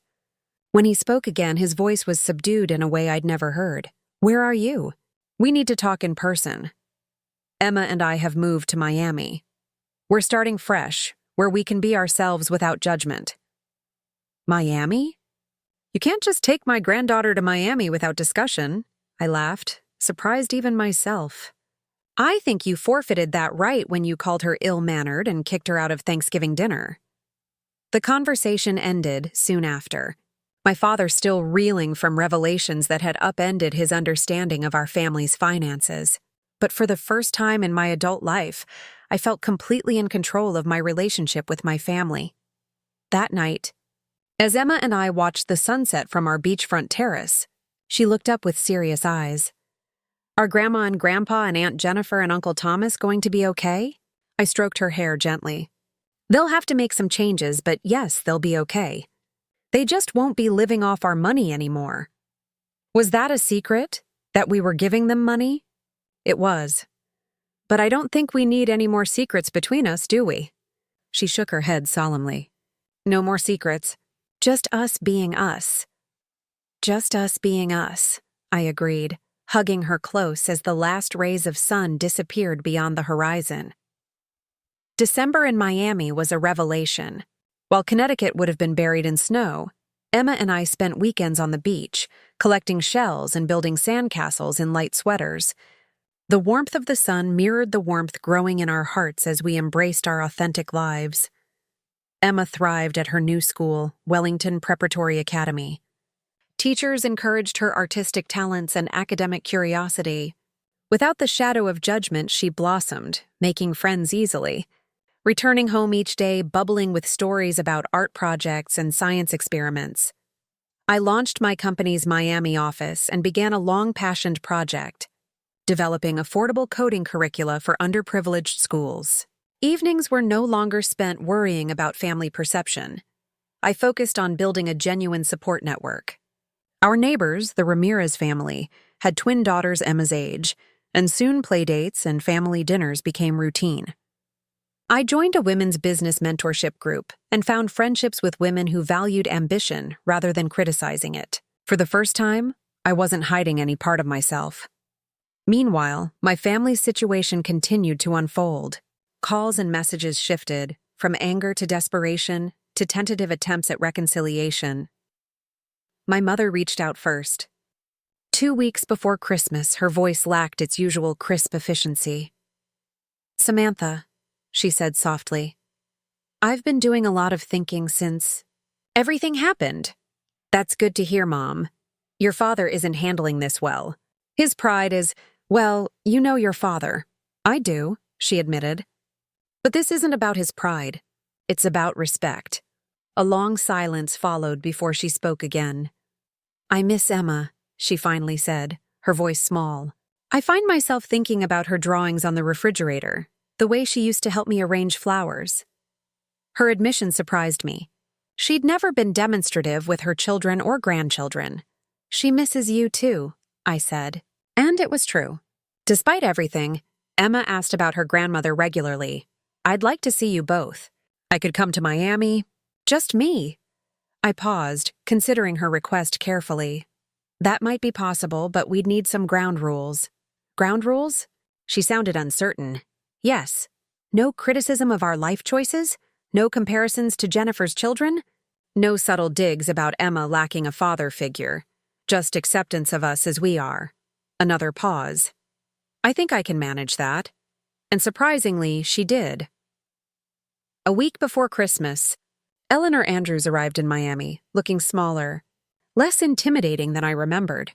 When he spoke again, his voice was subdued in a way I'd never heard. Where are you? We need to talk in person. Emma and I have moved to Miami. We're starting fresh, where we can be ourselves without judgment. Miami? You can't just take my granddaughter to Miami without discussion, I laughed, surprised even myself. I think you forfeited that right when you called her ill-mannered and kicked her out of Thanksgiving dinner. The conversation ended soon after, my father still reeling from revelations that had upended his understanding of our family's finances. But for the first time in my adult life, I felt completely in control of my relationship with my family. That night, as Emma and I watched the sunset from our beachfront terrace, she looked up with serious eyes. Are Grandma and Grandpa and Aunt Jennifer and Uncle Thomas going to be okay? I stroked her hair gently. They'll have to make some changes, but yes, they'll be okay. They just won't be living off our money anymore. Was that a secret? That we were giving them money? It was. But I don't think we need any more secrets between us, do we? She shook her head solemnly. No more secrets. Just us being us. Just us being us, I agreed, hugging her close as the last rays of sun disappeared beyond the horizon. December in Miami was a revelation. While Connecticut would have been buried in snow, Emma and I spent weekends on the beach, collecting shells and building sandcastles in light sweaters. The warmth of the sun mirrored the warmth growing in our hearts as we embraced our authentic lives. Emma thrived at her new school, Wellington Preparatory Academy. Teachers encouraged her artistic talents and academic curiosity. Without the shadow of judgment, she blossomed, making friends easily. Returning home each day bubbling with stories about art projects and science experiments. I launched my company's Miami office and began a long-passioned project, developing affordable coding curricula for underprivileged schools. Evenings were no longer spent worrying about family perception. I focused on building a genuine support network. Our neighbors, the Ramirez family, had twin daughters Emma's age, and soon playdates and family dinners became routine. I joined a women's business mentorship group and found friendships with women who valued ambition rather than criticizing it. For the first time, I wasn't hiding any part of myself. Meanwhile, my family's situation continued to unfold. Calls and messages shifted, from anger to desperation to tentative attempts at reconciliation. My mother reached out first. 2 weeks before Christmas, her voice lacked its usual crisp efficiency. Samantha, she said softly, I've been doing a lot of thinking since everything happened. That's good to hear, Mom. Your father isn't handling this well. His pride is, well, you know your father. I do, she admitted. But this isn't about his pride. It's about respect. A long silence followed before she spoke again. I miss Emma, she finally said, her voice small. I find myself thinking about her drawings on the refrigerator, the way she used to help me arrange flowers. Her admission surprised me. She'd never been demonstrative with her children or grandchildren. "She misses you too," I said. And it was true. Despite everything, Emma asked about her grandmother regularly. "I'd like to see you both. I could come to Miami. Just me." I paused, considering her request carefully. That might be possible, but we'd need some ground rules. Ground rules? She sounded uncertain. Yes. No criticism of our life choices? No comparisons to Jennifer's children? No subtle digs about Emma lacking a father figure. Just acceptance of us as we are. Another pause. "I think I can manage that." And surprisingly, she did. A week before Christmas, Eleanor Andrews arrived in Miami, looking smaller, less intimidating than I remembered.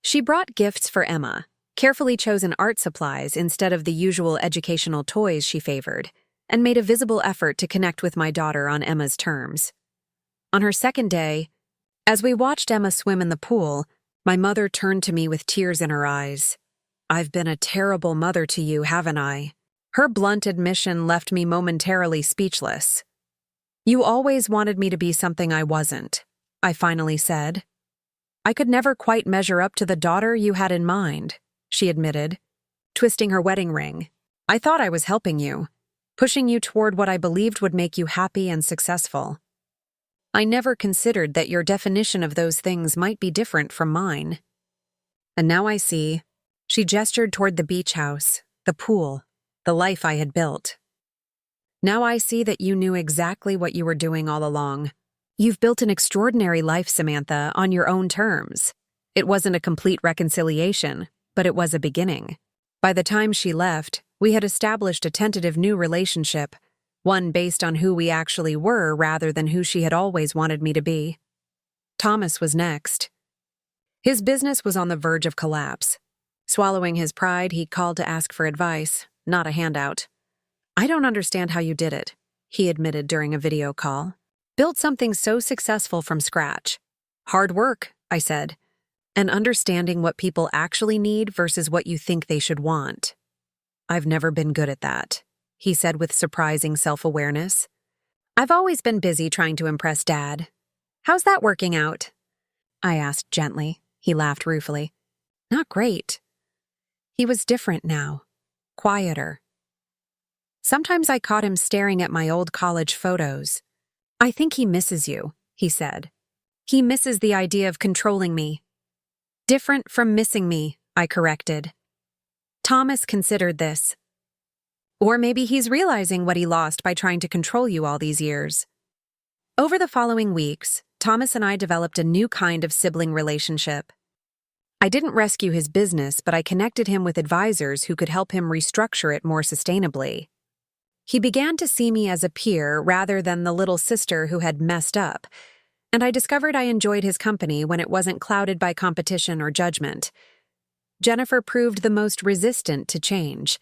She brought gifts for Emma, carefully chosen art supplies instead of the usual educational toys she favored, and made a visible effort to connect with my daughter on Emma's terms. On her second day, as we watched Emma swim in the pool, my mother turned to me with tears in her eyes. "I've been a terrible mother to you, haven't I?" Her blunt admission left me momentarily speechless. "You always wanted me to be something I wasn't," I finally said. "I could never quite measure up to the daughter you had in mind," she admitted, twisting her wedding ring. "I thought I was helping you, pushing you toward what I believed would make you happy and successful. I never considered that your definition of those things might be different from mine. And now I see." She gestured toward the beach house, the pool, the life I had built. "Now I see that you knew exactly what you were doing all along. You've built an extraordinary life, Samantha, on your own terms. It wasn't a complete reconciliation, but it was a beginning." By the time she left, we had established a tentative new relationship, one based on who we actually were rather than who she had always wanted me to be. Thomas was next. His business was on the verge of collapse. Swallowing his pride, he called to ask for advice, not a handout. "I don't understand how you did it," he admitted during a video call. "Built something so successful from scratch." "Hard work," I said, "and understanding what people actually need versus what you think they should want." "I've never been good at that," he said with surprising self-awareness. "I've always been busy trying to impress Dad. How's that working out?" I asked gently. He laughed ruefully. "Not great." He was different now, quieter. Sometimes I caught him staring at my old college photos. "I think he misses you," he said. "He misses the idea of controlling me." "Different from missing me," I corrected. Thomas considered this. "Or maybe he's realizing what he lost by trying to control you all these years." Over the following weeks, Thomas and I developed a new kind of sibling relationship. I didn't rescue his business, but I connected him with advisors who could help him restructure it more sustainably. He began to see me as a peer rather than the little sister who had messed up, and I discovered I enjoyed his company when it wasn't clouded by competition or judgment. Jennifer proved the most resistant to change.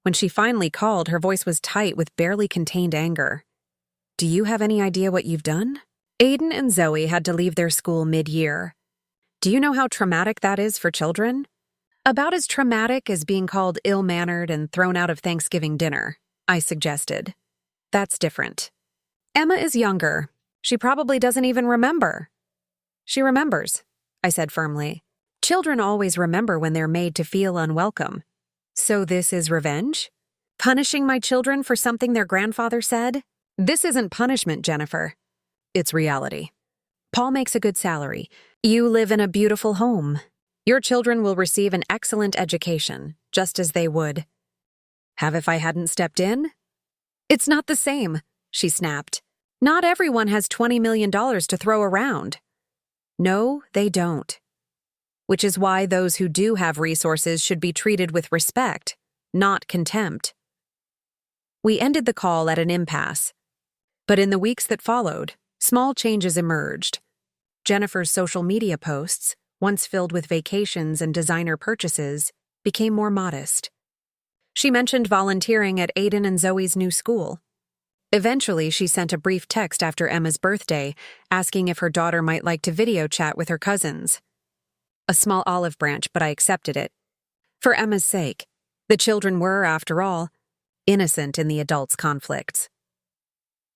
When she finally called, her voice was tight with barely contained anger. "Do you have any idea what you've done?" Aiden and Zoe had to leave their school mid-year. "Do you know how traumatic that is for children?" "About as traumatic as being called ill-mannered and thrown out of Thanksgiving dinner," I suggested. "That's different. Emma is younger. She probably doesn't even remember." "She remembers," I said firmly. "Children always remember when they're made to feel unwelcome." "So this is revenge? Punishing my children for something their grandfather said?" "This isn't punishment, Jennifer. It's reality. Paul makes a good salary. You live in a beautiful home. Your children will receive an excellent education, just as they would have if I hadn't stepped in." "It's not the same," she snapped. "Not everyone has $20 million to throw around." "No, they don't. Which is why those who do have resources should be treated with respect, not contempt." We ended the call at an impasse. But in the weeks that followed, small changes emerged. Jennifer's social media posts, once filled with vacations and designer purchases, became more modest. She mentioned volunteering at Aiden and Zoe's new school. Eventually, she sent a brief text after Emma's birthday, asking if her daughter might like to video chat with her cousins. A small olive branch, but I accepted it. For Emma's sake. The children were, after all, innocent in the adults' conflicts.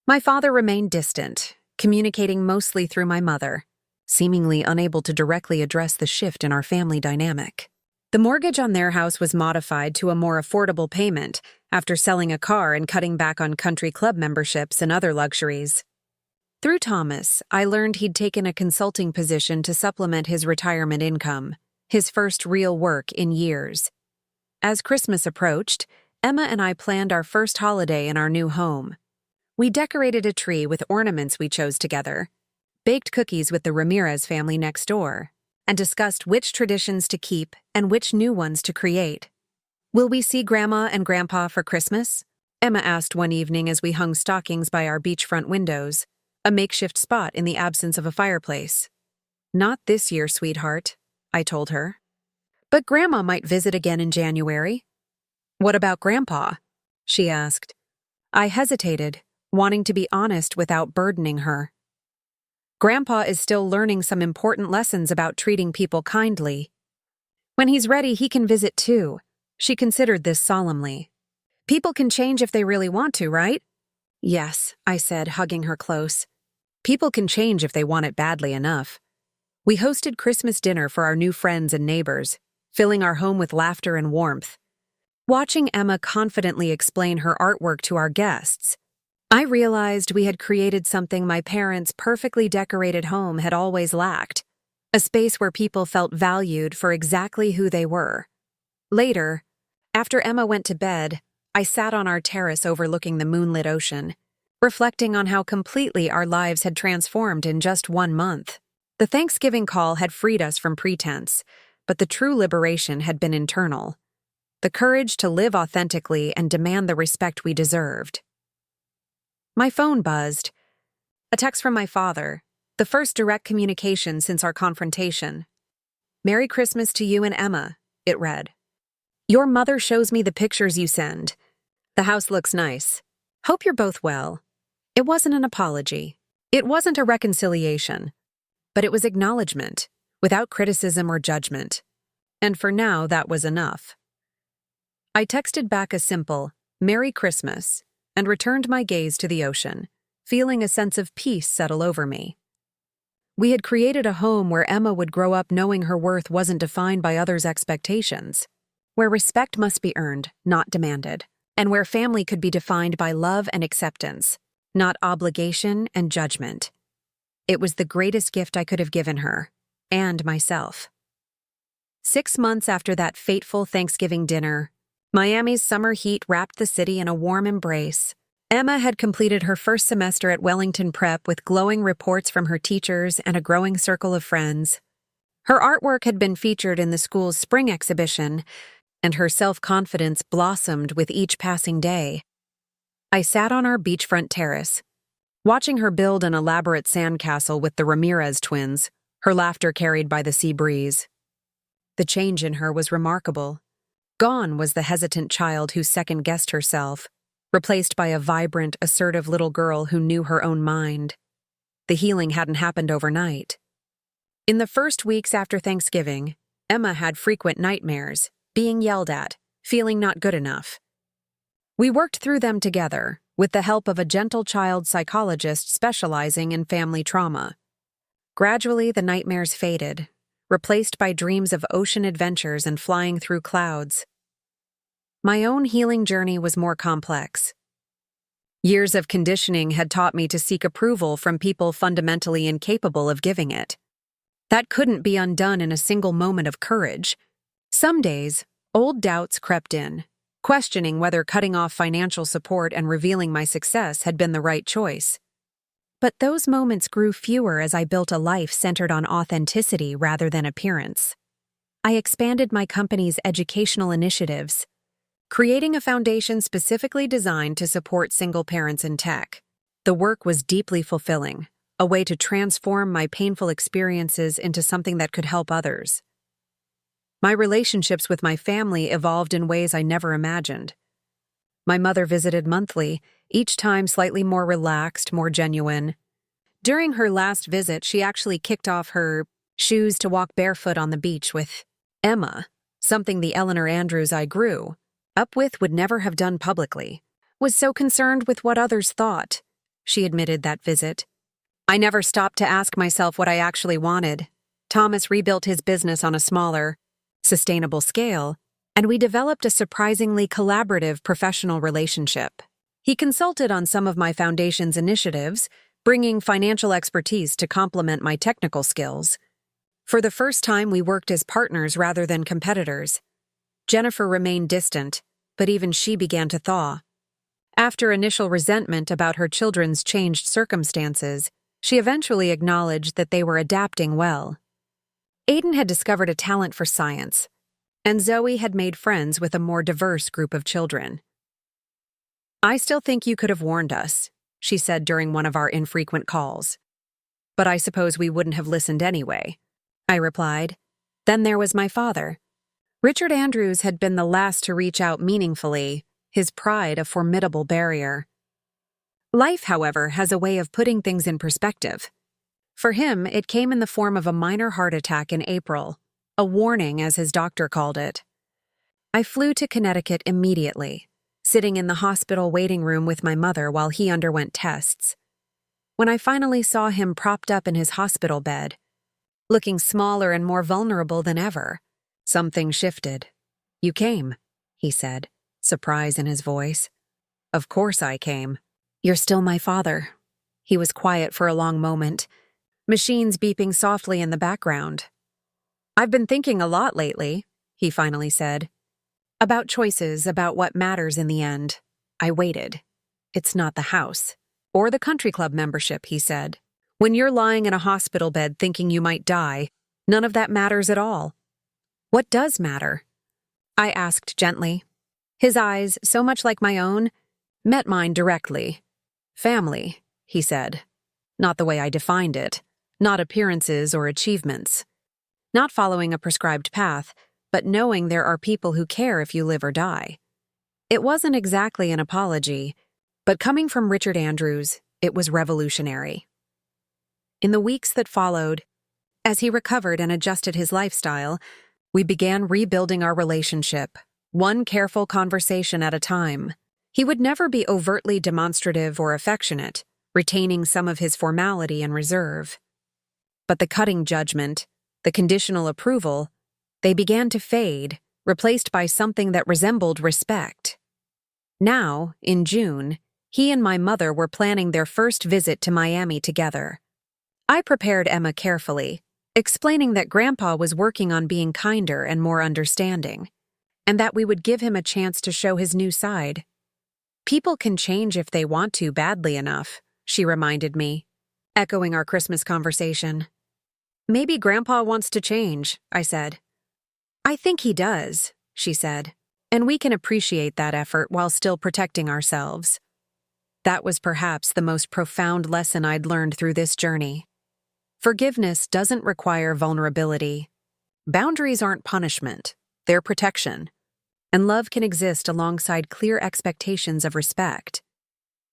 My father remained distant, communicating mostly through my mother, seemingly unable to directly address the shift in our family dynamic. The mortgage on their house was modified to a more affordable payment after selling a car and cutting back on country club memberships and other luxuries. Through Thomas, I learned he'd taken a consulting position to supplement his retirement income, his first real work in years. As Christmas approached, Emma and I planned our first holiday in our new home. We decorated a tree with ornaments we chose together, baked cookies with the Ramirez family next door, and discussed which traditions to keep and which new ones to create. "Will we see Grandma and Grandpa for Christmas?" Emma asked one evening as we hung stockings by our beachfront windows, a makeshift spot in the absence of a fireplace. "Not this year, sweetheart," I told her. "But Grandma might visit again in January." "What about Grandpa?" she asked. I hesitated, wanting to be honest without burdening her. "Grandpa is still learning some important lessons about treating people kindly. When he's ready, he can visit too." She considered this solemnly. "People can change if they really want to, right?" "Yes," I said, hugging her close. "People can change if they want it badly enough." We hosted Christmas dinner for our new friends and neighbors, filling our home with laughter and warmth. Watching Emma confidently explain her artwork to our guests, I realized we had created something my parents' perfectly decorated home had always lacked, a space where people felt valued for exactly who they were. Later, after Emma went to bed, I sat on our terrace overlooking the moonlit ocean, reflecting on how completely our lives had transformed in just 1 month. The Thanksgiving call had freed us from pretense, but the true liberation had been internal. The courage to live authentically and demand the respect we deserved. My phone buzzed. A text from my father, the first direct communication since our confrontation. "Merry Christmas to you and Emma," it read. "Your mother shows me the pictures you send. The house looks nice. Hope you're both well." It wasn't an apology. It wasn't a reconciliation. But it was acknowledgement, without criticism or judgment. And for now, that was enough. I texted back a simple, "Merry Christmas," and returned my gaze to the ocean, feeling a sense of peace settle over me. We had created a home where Emma would grow up knowing her worth wasn't defined by others' expectations, where respect must be earned, not demanded, and where family could be defined by love and acceptance, not obligation and judgment. It was the greatest gift I could have given her, and myself. 6 months after that fateful Thanksgiving dinner, Miami's summer heat wrapped the city in a warm embrace. Emma had completed her first semester at Wellington Prep with glowing reports from her teachers and a growing circle of friends. Her artwork had been featured in the school's spring exhibition, and her self-confidence blossomed with each passing day. I sat on our beachfront terrace, watching her build an elaborate sandcastle with the Ramirez twins, her laughter carried by the sea breeze. The change in her was remarkable. Gone was the hesitant child who second-guessed herself, replaced by a vibrant, assertive little girl who knew her own mind. The healing hadn't happened overnight. In the first weeks after Thanksgiving, Emma had frequent nightmares, being yelled at, feeling not good enough. We worked through them together, with the help of a gentle child psychologist specializing in family trauma. Gradually, the nightmares faded, replaced by dreams of ocean adventures and flying through clouds. My own healing journey was more complex. Years of conditioning had taught me to seek approval from people fundamentally incapable of giving it. That couldn't be undone in a single moment of courage. Some days, old doubts crept in, questioning whether cutting off financial support and revealing my success had been the right choice. But those moments grew fewer as I built a life centered on authenticity rather than appearance. I expanded my company's educational initiatives, creating a foundation specifically designed to support single parents in tech. The work was deeply fulfilling, a way to transform my painful experiences into something that could help others. My relationships with my family evolved in ways I never imagined. My mother visited monthly, each time slightly more relaxed, more genuine. During her last visit, she actually kicked off her shoes to walk barefoot on the beach with Emma, something the Eleanor Andrews I grew up with would never have done publicly. Was so concerned with what others thought, she admitted that visit. I never stopped to ask myself what I actually wanted. Thomas rebuilt his business on a smaller, sustainable scale, and we developed a surprisingly collaborative professional relationship. He consulted on some of my foundation's initiatives, bringing financial expertise to complement my technical skills. For the first time, we worked as partners rather than competitors. Jennifer remained distant, but even she began to thaw. After initial resentment about her children's changed circumstances, she eventually acknowledged that they were adapting well. Aiden had discovered a talent for science, and Zoe had made friends with a more diverse group of children. I still think you could have warned us, she said during one of our infrequent calls. But I suppose we wouldn't have listened anyway, I replied. Then there was my father. Richard Andrews had been the last to reach out meaningfully, his pride a formidable barrier. Life, however, has a way of putting things in perspective. For him, it came in the form of a minor heart attack in April, a warning as his doctor called it. I flew to Connecticut immediately, sitting in the hospital waiting room with my mother while he underwent tests. When I finally saw him propped up in his hospital bed, looking smaller and more vulnerable than ever, something shifted. You came, he said, surprise in his voice. Of course I came. You're still my father. He was quiet for a long moment, machines beeping softly in the background. I've been thinking a lot lately, he finally said. About choices, about what matters in the end. I waited. It's not the house. Or the country club membership, he said. When you're lying in a hospital bed thinking you might die, none of that matters at all. What does matter? I asked gently. His eyes, so much like my own, met mine directly. Family, he said. Not the way I defined it. Not appearances or achievements. Not following a prescribed path, but knowing there are people who care if you live or die. It wasn't exactly an apology, but coming from Richard Andrews, it was revolutionary. In the weeks that followed, as he recovered and adjusted his lifestyle, we began rebuilding our relationship, one careful conversation at a time. He would never be overtly demonstrative or affectionate, retaining some of his formality and reserve. But the cutting judgment, the conditional approval, they began to fade, replaced by something that resembled respect. Now, in June, he and my mother were planning their first visit to Miami together. I prepared Emma carefully, explaining that Grandpa was working on being kinder and more understanding, and that we would give him a chance to show his new side. People can change if they want to badly enough, she reminded me, echoing our Christmas conversation. Maybe Grandpa wants to change, I said. I think he does, she said, and we can appreciate that effort while still protecting ourselves. That was perhaps the most profound lesson I'd learned through this journey. Forgiveness doesn't require vulnerability. Boundaries aren't punishment, they're protection. And love can exist alongside clear expectations of respect.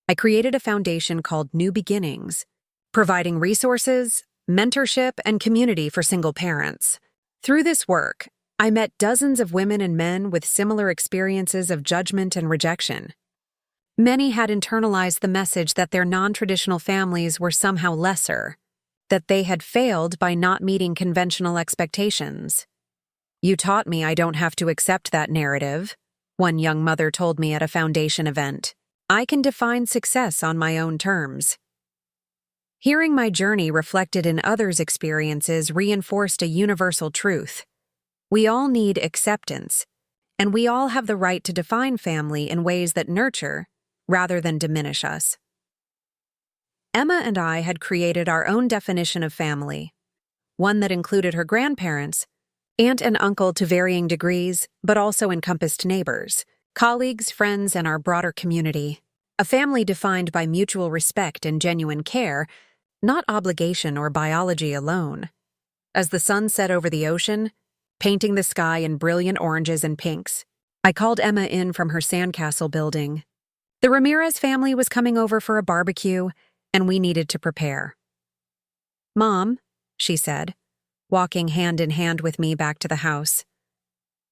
I created a foundation called New Beginnings, providing resources, mentorship, and community for single parents. Through this work, I met dozens of women and men with similar experiences of judgment and rejection. Many had internalized the message that their non-traditional families were somehow lesser, that they had failed by not meeting conventional expectations. You taught me I don't have to accept that narrative, one young mother told me at a foundation event. I can define success on my own terms. Hearing my journey reflected in others' experiences reinforced a universal truth. We all need acceptance, and we all have the right to define family in ways that nurture, rather than diminish us. Emma and I had created our own definition of family, one that included her grandparents, aunt and uncle to varying degrees, but also encompassed neighbors, colleagues, friends, and our broader community. A family defined by mutual respect and genuine care, not obligation or biology alone. As the sun set over the ocean, painting the sky in brilliant oranges and pinks, I called Emma in from her sandcastle building. The Ramirez family was coming over for a barbecue, and we needed to prepare. Mom, she said, walking hand in hand with me back to the house.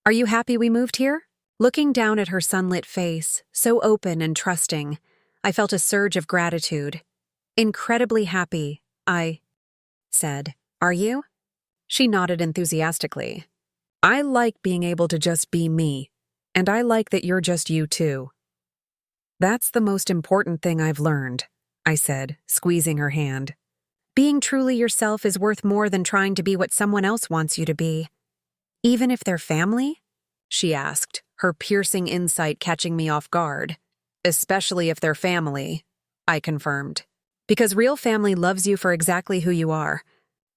Are you happy we moved here? Looking down at her sunlit face, so open and trusting, I felt a surge of gratitude. Incredibly happy, I said. Are you? She nodded enthusiastically. I like being able to just be me, and I like that you're just you too. That's the most important thing I've learned, I said, squeezing her hand. Being truly yourself is worth more than trying to be what someone else wants you to be. Even if they're family? She asked, her piercing insight catching me off guard. Especially if they're family, I confirmed. Because real family loves you for exactly who you are,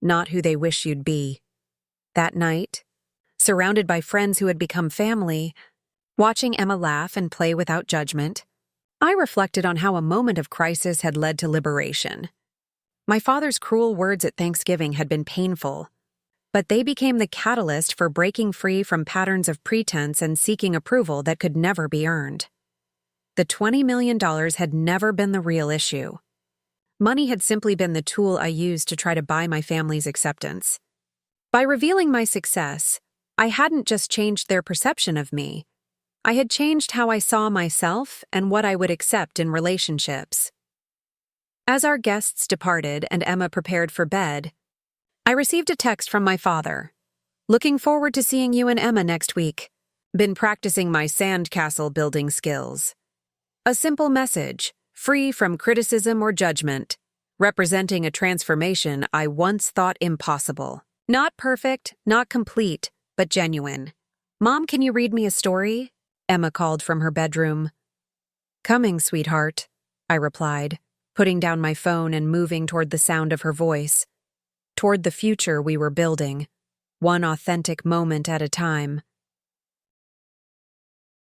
not who they wish you'd be. That night, surrounded by friends who had become family, watching Emma laugh and play without judgment, I reflected on how a moment of crisis had led to liberation. My father's cruel words at Thanksgiving had been painful, but they became the catalyst for breaking free from patterns of pretense and seeking approval that could never be earned. The $20 million had never been the real issue. Money had simply been the tool I used to try to buy my family's acceptance. By revealing my success, I hadn't just changed their perception of me. I had changed how I saw myself and what I would accept in relationships. As our guests departed and Emma prepared for bed, I received a text from my father. Looking forward to seeing you and Emma next week. Been practicing my sandcastle building skills. A simple message, free from criticism or judgment, representing a transformation I once thought impossible. Not perfect, not complete, but genuine. Mom, can you read me a story? Emma called from her bedroom. Coming, sweetheart, I replied, putting down my phone and moving toward the sound of her voice. Toward the future we were building, one authentic moment at a time.